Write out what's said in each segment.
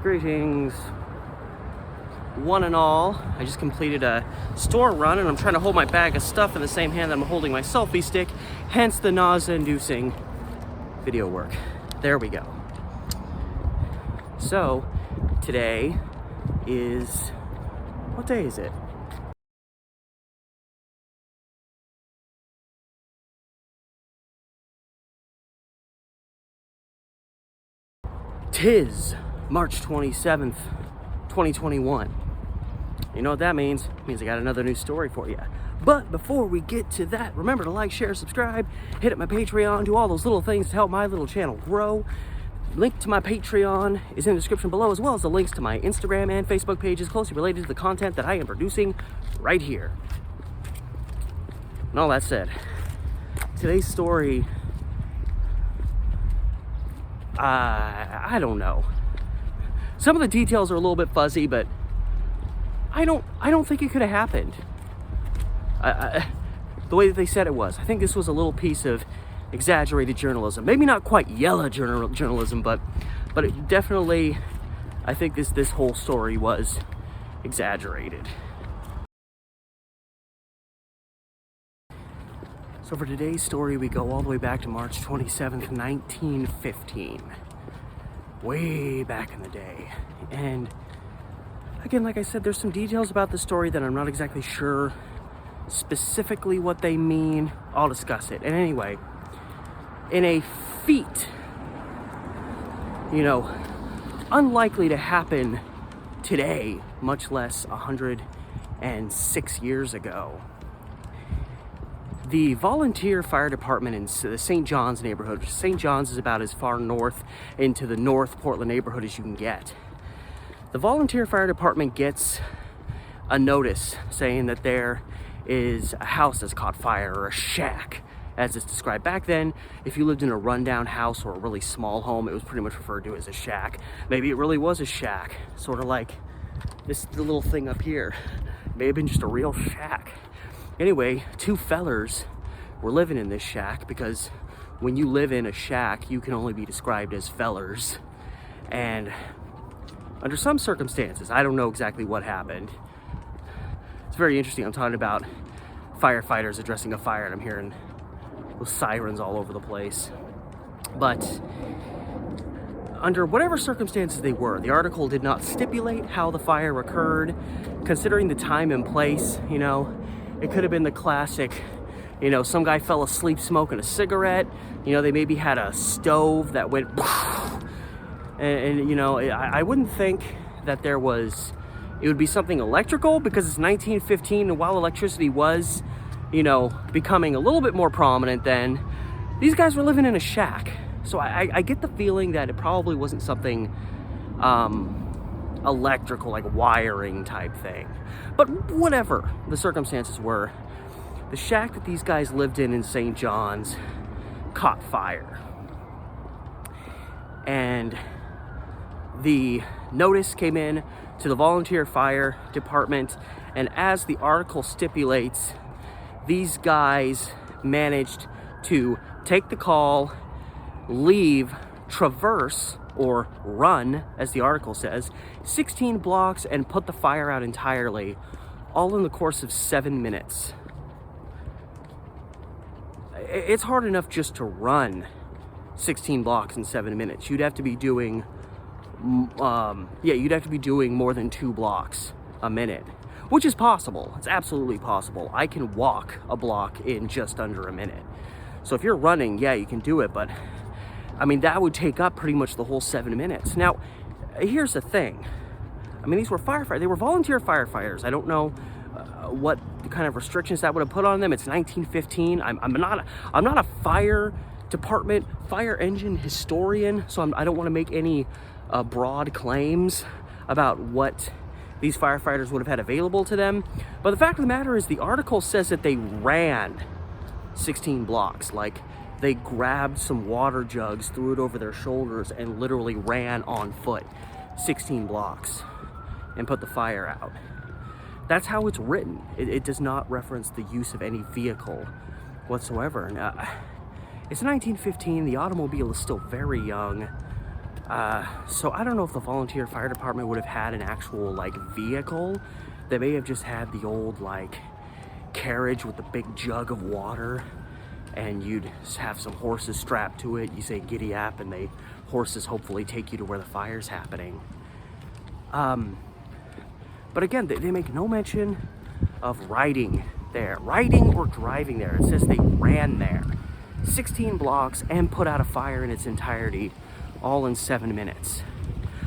Greetings, one and all. I just completed a store run and I'm trying to hold my bag of stuff in the same hand that I'm holding my selfie stick, hence the nausea-inducing video work. There we go. So, today is, what day is it? Tis March 27th, 2021. You know what that means? It means I got another new story for you. But before we get to that, remember to like, share, subscribe, hit up my Patreon, do all those little things to help my little channel grow. Link to my Patreon is in the description below, as well as the links to my Instagram and Facebook pages closely related to the content that I am producing right here. And all that said, today's story, I don't know. Some of the details are a little bit fuzzy, but I don't think it could have happened. The way that they said it was. I think this was a little piece of exaggerated journalism. Maybe not quite yellow journalism, but it definitely, I think this whole story was exaggerated. So for today's story, we go all the way back to March 27th, 1915. Way back in the day. And again, like I said, there's some details about the story that I'm not exactly sure specifically what they mean. I'll discuss it. And anyway, in a feat, unlikely to happen today, much less 106 years ago, the volunteer fire department in the St. John's neighborhood, St. John's is about as far north into the North Portland neighborhood as you can get. The volunteer fire department gets a notice saying that there is a house that's caught fire, or a shack, as it's described. Back then, if you lived in a rundown house or a really small home, it was pretty much referred to as a shack. Maybe it really was a shack, sort of like the little thing up here. It may have been just a real shack. Anyway, two fellers were living in this shack, because when you live in a shack, you can only be described as fellers. And under some circumstances, I don't know exactly what happened. It's very interesting. I'm talking about firefighters addressing a fire, and I'm hearing those sirens all over the place. But under whatever circumstances they were, the article did not stipulate how the fire occurred. Considering the time and place, it could have been the classic, some guy fell asleep smoking a cigarette. They maybe had a stove that went and I wouldn't think that it would be something electrical, because it's 1915, and while electricity was, becoming a little bit more prominent then, these guys were living in a shack. So I get the feeling that it probably wasn't something electrical, like wiring type thing. But whatever the circumstances were, the shack that these guys lived in St. John's caught fire. And the notice came in to the volunteer fire department, and as the article stipulates, these guys managed to take the call, leave, traverse, or run, as the article says, 16 blocks and put the fire out entirely, all in the course of 7 minutes. It's hard enough just to run 16 blocks in 7 minutes. You'd have to be doing, more than 2 blocks a minute, which is possible. It's absolutely possible. I can walk a block in just under a minute. So if you're running, yeah, you can do it, but that would take up pretty much the whole 7 minutes. Now, here's the thing. These were firefighters. They were volunteer firefighters. I don't know what kind of restrictions that would have put on them. It's 1915. I'm not a fire department, fire engine historian, so I don't want to make any broad claims about what these firefighters would have had available to them. But the fact of the matter is, the article says that they ran 16 blocks. Like, they grabbed some water jugs, threw it over their shoulders, and literally ran on foot 16 blocks and put the fire out. That's how it's written. It does not reference the use of any vehicle whatsoever. Now, it's 1915. The automobile is still very young. So I don't know if the volunteer fire department would have had an actual like vehicle. They may have just had the old like carriage with the big jug of water, and you'd have some horses strapped to it. You say giddy up, and the horses hopefully take you to where the fire's happening. But again, they make no mention of riding there, riding or driving there. It says they ran there 16 blocks and put out a fire in its entirety, all in 7 minutes.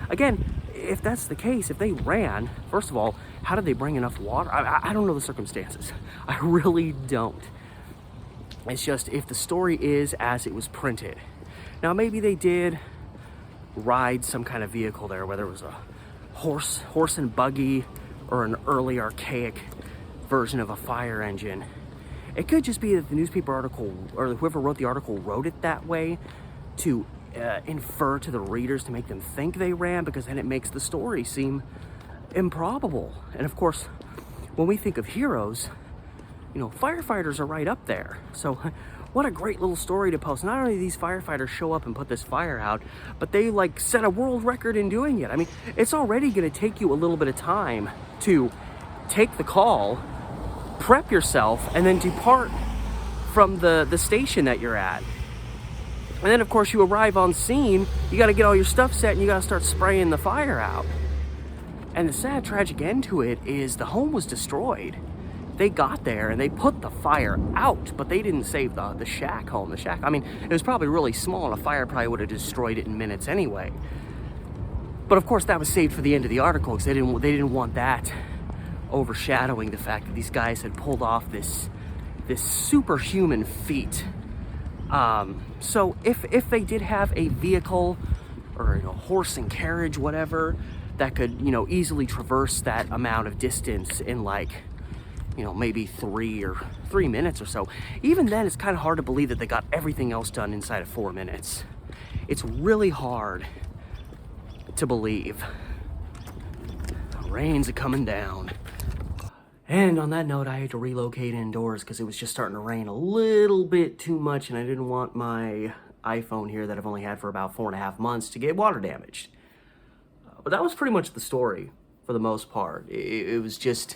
Again, if that's the case, if they ran, first of all, how did they bring enough water? I don't know the circumstances. I really don't. It's just if the story is as it was printed. Now, maybe they did ride some kind of vehicle there, whether it was a horse and buggy or an early archaic version of a fire engine. It could just be that the newspaper article or whoever wrote the article wrote it that way to infer to the readers, to make them think they ran, because then it makes the story seem improbable. And of course, when we think of heroes, you know, firefighters are right up there. So what a great little story to post. Not only do these firefighters show up and put this fire out, but they like set a world record in doing it. I mean, it's already going to take you a little bit of time to take the call, prep yourself, and then depart from the station that you're at. And then of course you arrive on scene, you got to get all your stuff set and you got to start spraying the fire out. And the sad tragic end to it is the home was destroyed. They got there and they put the fire out, but they didn't save the shack home. The shack, I mean, it was probably really small and a fire probably would have destroyed it in minutes anyway. But of course that was saved for the end of the article because they didn't want that overshadowing the fact that these guys had pulled off this superhuman feat. So if they did have a vehicle or, you know, horse and carriage, whatever, that could, you know, easily traverse that amount of distance in like, you know, maybe 3 minutes or so, even then it's kind of hard to believe that they got everything else done inside of 4 minutes. It's really hard to believe. The rain's coming down. And on that note, I had to relocate indoors because it was just starting to rain a little bit too much, and I didn't want my iPhone here that I've only had for about 4.5 months to get water damaged. But that was pretty much the story for the most part. It was just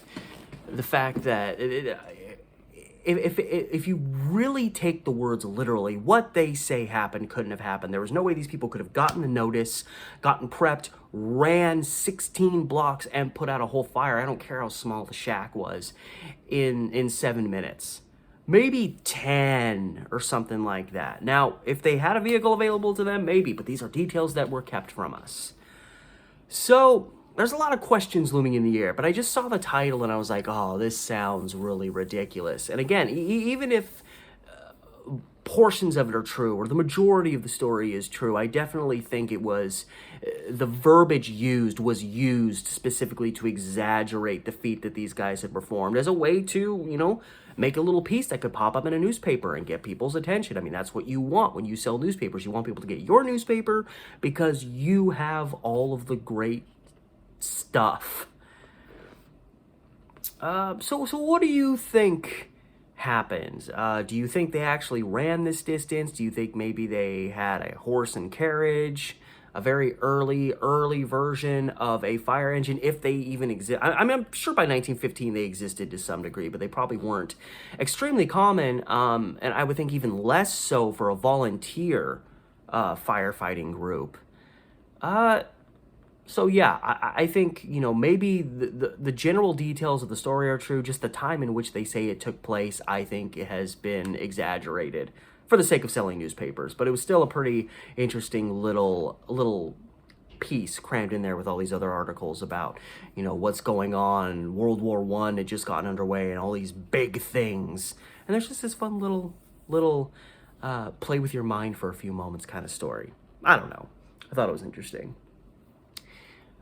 the fact that if you really take the words literally, what they say happened couldn't have happened. There was no way these people could have gotten the notice, gotten prepped, ran 16 blocks, and put out a whole fire. I don't care how small the shack was, in 7 minutes. Maybe 10 or something like that. Now, if they had a vehicle available to them, maybe, but these are details that were kept from us. So there's a lot of questions looming in the air, but I just saw the title and I was like, oh, this sounds really ridiculous. And again, even if portions of it are true, or the majority of the story is true, I definitely think it was, the verbiage used was used specifically to exaggerate the feat that these guys had performed as a way to, you know, make a little piece that could pop up in a newspaper and get people's attention. I mean, that's what you want when you sell newspapers. You want people to get your newspaper because you have all of the great stuff. So what do you think happened? Do you think they actually ran this distance? Do you think maybe they had a horse and carriage, a very early version of a fire engine, if they even exist? I mean, I'm sure by 1915 they existed to some degree, but they probably weren't extremely common, and I would think even less so for a volunteer firefighting group. So yeah, I think, you know, maybe the general details of the story are true. Just the time in which they say it took place, I think it has been exaggerated for the sake of selling newspapers. But it was still a pretty interesting little piece crammed in there with all these other articles about, you know, what's going on. World War I had just gotten underway and all these big things. And there's just this fun little play with your mind for a few moments kind of story. I don't know. I thought it was interesting.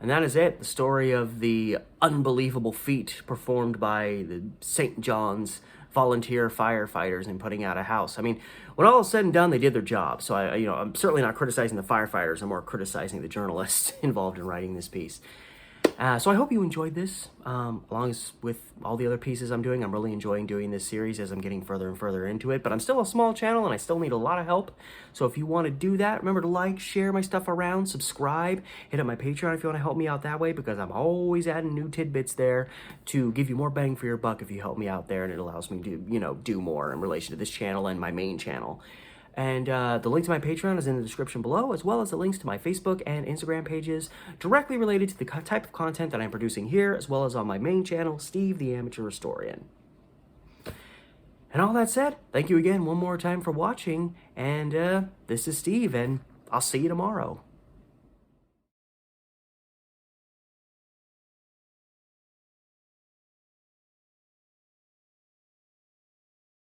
And that is it, the story of the unbelievable feat performed by the St. John's volunteer firefighters in putting out a house. I mean, when all is said and done, they did their job. So I'm certainly not criticizing the firefighters. I'm more criticizing the journalists involved in writing this piece. So I hope you enjoyed this, along as with all the other pieces I'm doing. I'm really enjoying doing this series as I'm getting further and further into it, but I'm still a small channel and I still need a lot of help. So if you want to do that, remember to like, share my stuff around, subscribe, hit up my Patreon if you want to help me out that way, because I'm always adding new tidbits there to give you more bang for your buck if you help me out there, and it allows me to, do more in relation to this channel and my main channel. And the link to my Patreon is in the description below, as well as the links to my Facebook and Instagram pages directly related to the type of content that I'm producing here, as well as on my main channel, Steve the Amateur Historian. And all that said, thank you again one more time for watching, and this is Steve, and I'll see you tomorrow.